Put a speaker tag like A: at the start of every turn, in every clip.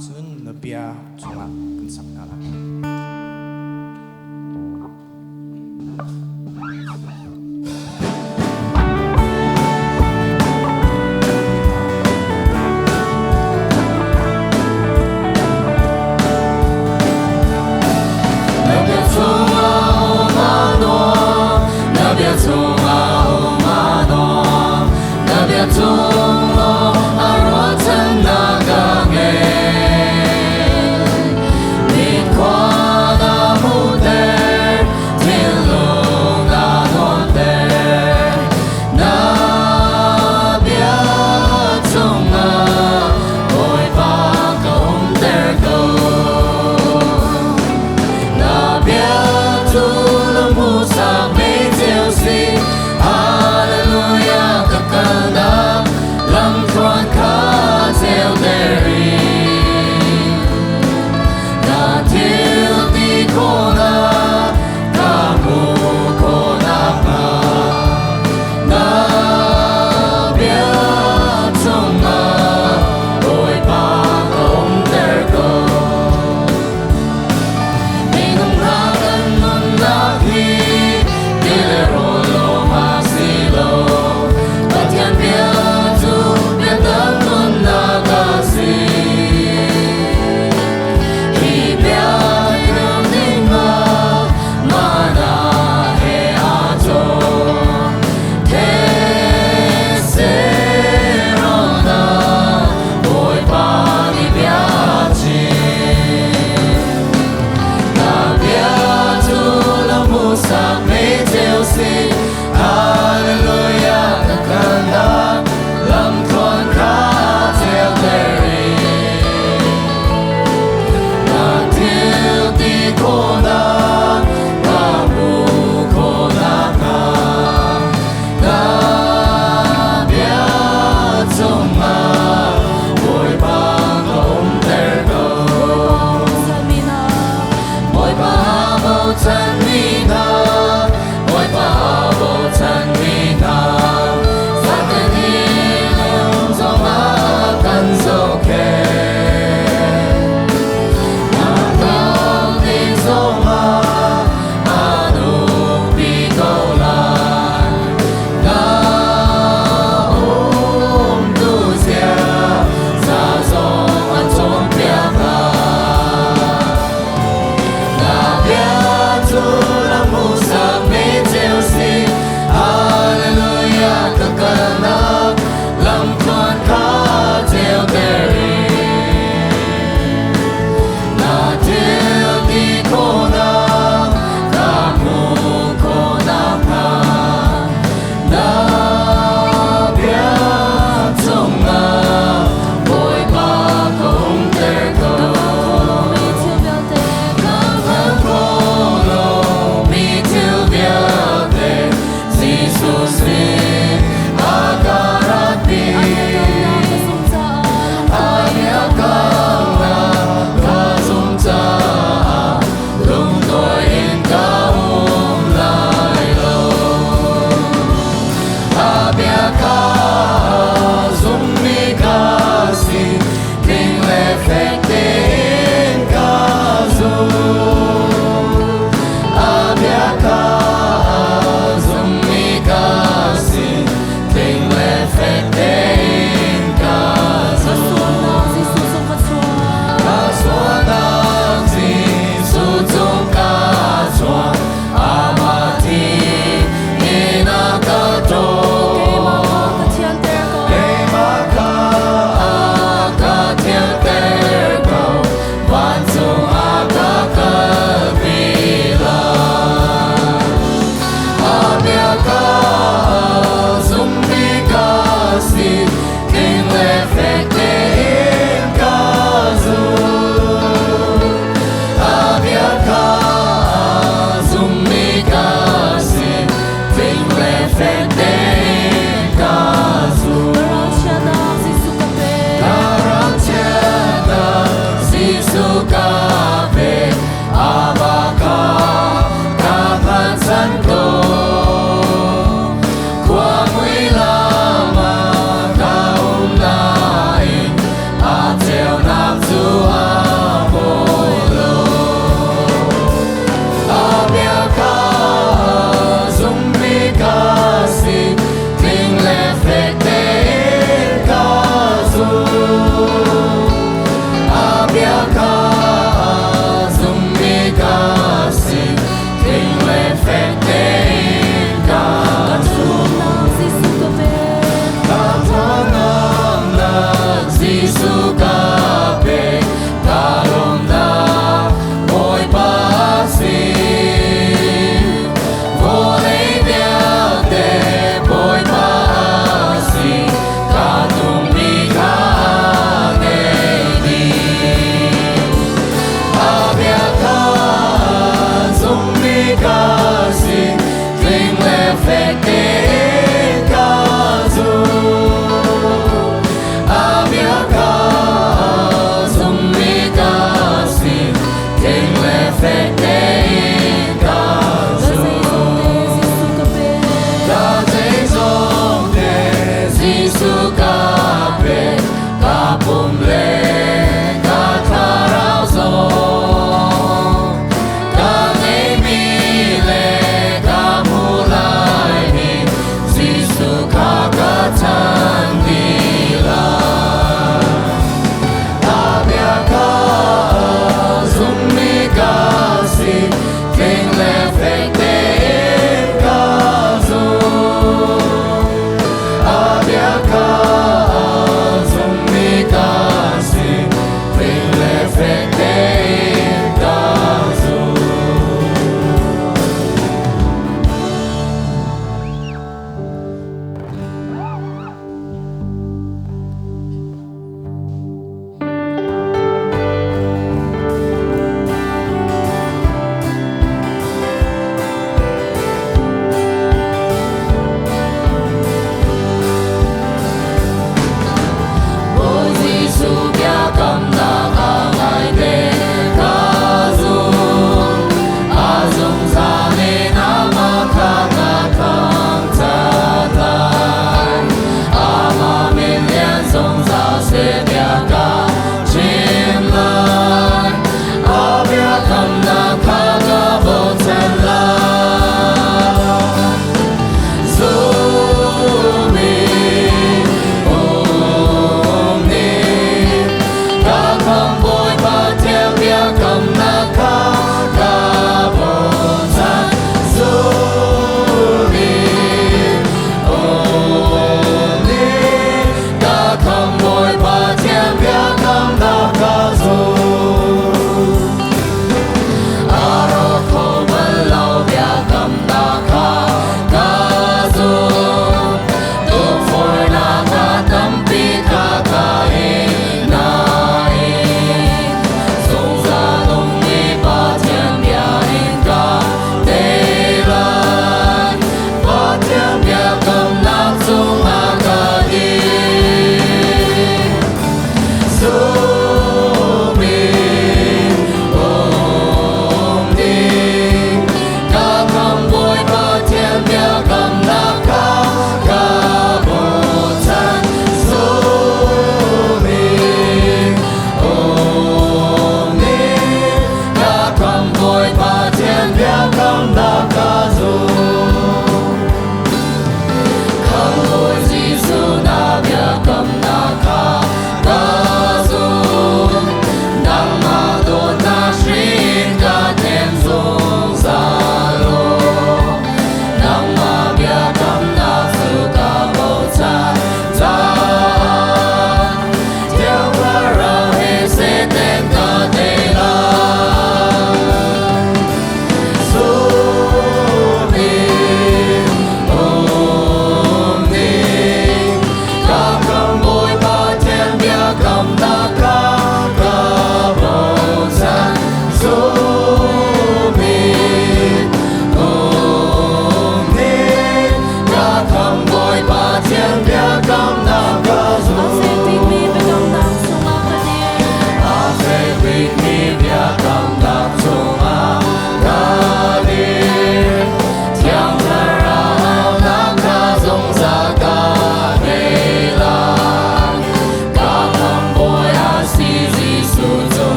A: chun na bia chunga kan sakna la
B: Hãy subscribe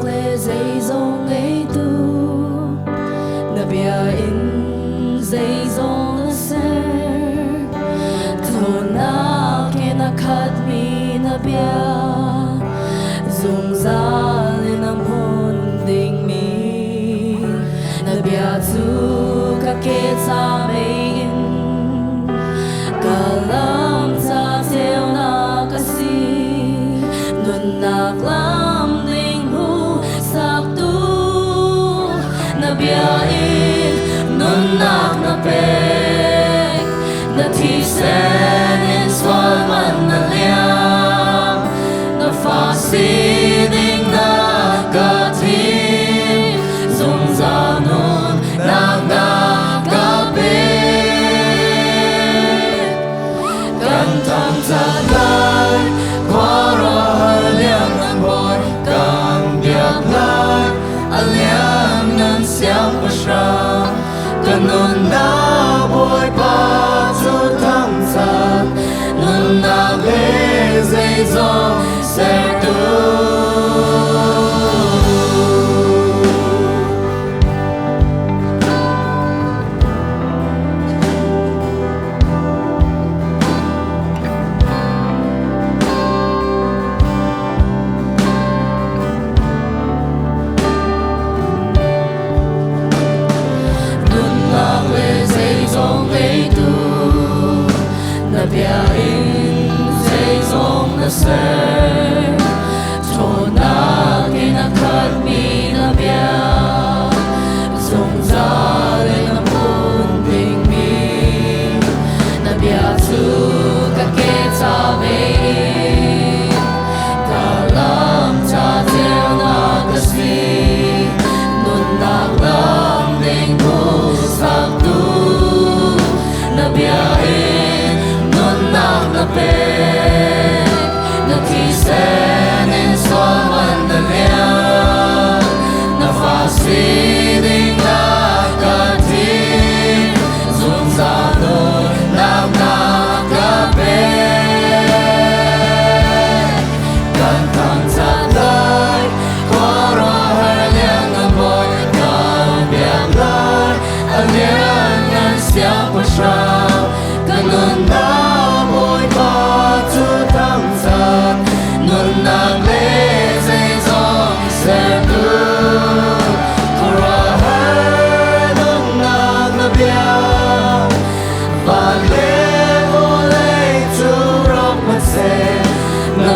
B: le dây dòng ấy tu na bia in dây dòng na ser thôn na ke na khát mi na bia dùng ra lên nam hồn đình mi na bia tu ka ke sa mei in kalam sa theo na kasi nun nak lam ding hu sak tu na bia in nun nak na pek na thi sen in swal man na liam na fa si ding na ka thi zong za nun nak na ka pe kan tam za lai qua ra liang nan boy kan biak lai aliang nan siang pa sha kanun na boy pa chu thang san nun na le zai zo ser tu na bia in dây dòng na ser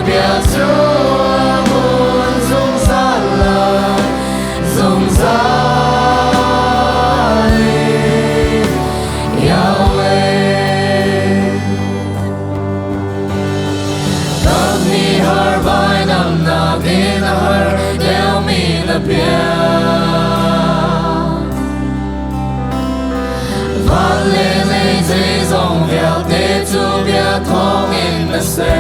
B: bia chúa muốn dùng ra lời dùng ra Yahweh Tag ni har vai nam na din har del mi na bia Van le le dây dòng vèo tê chu bia thong in na se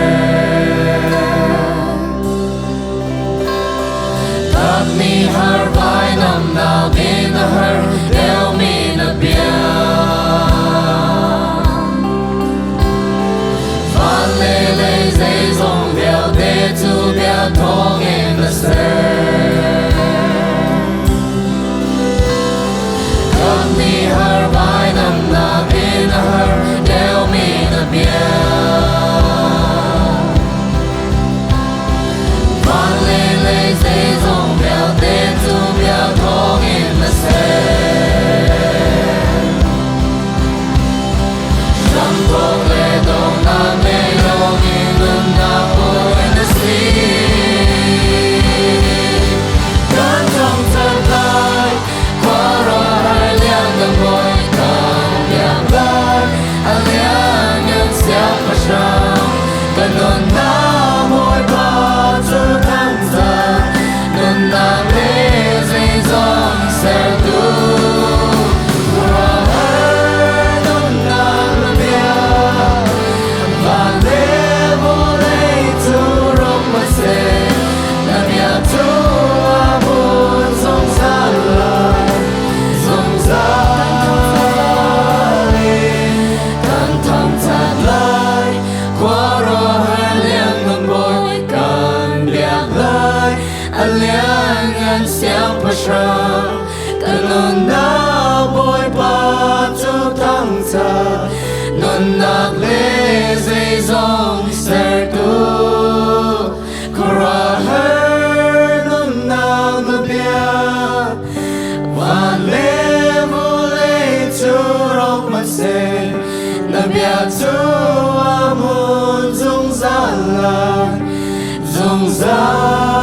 B: Tag ni har vai nam na din har del mi na bia Van le le dây dòng vèo tê chu bia thong in na se Tag ni har vai nam na din har del mi na bia Van le le dây dòng vèo tê chu bia thong in na se Sam thong le dong na me long in na po in the sea Gan trong thật lại qua rồi hai liang ngầm ngồi càng liang lại anh liang nhân siap masyam Kanon na môi ba chu thang ta Nun na me dây dòng ser tu Ra her nun na bia Và lê vô lê tu rộng mà se Na bia tu a buồn dòng ra lời dòng ra Cần thầm thật lại qua rồi hai liang ngầm bồi Cần biạc lại anh liang ngàn siap masyam Kanon na bồi ba chu thang ta Nun nak le dây dòng ser tu Kura her nun nak na bia Van le vô lê chu rộng mà se Na bia chu a muốn dùng ra lời dùng ra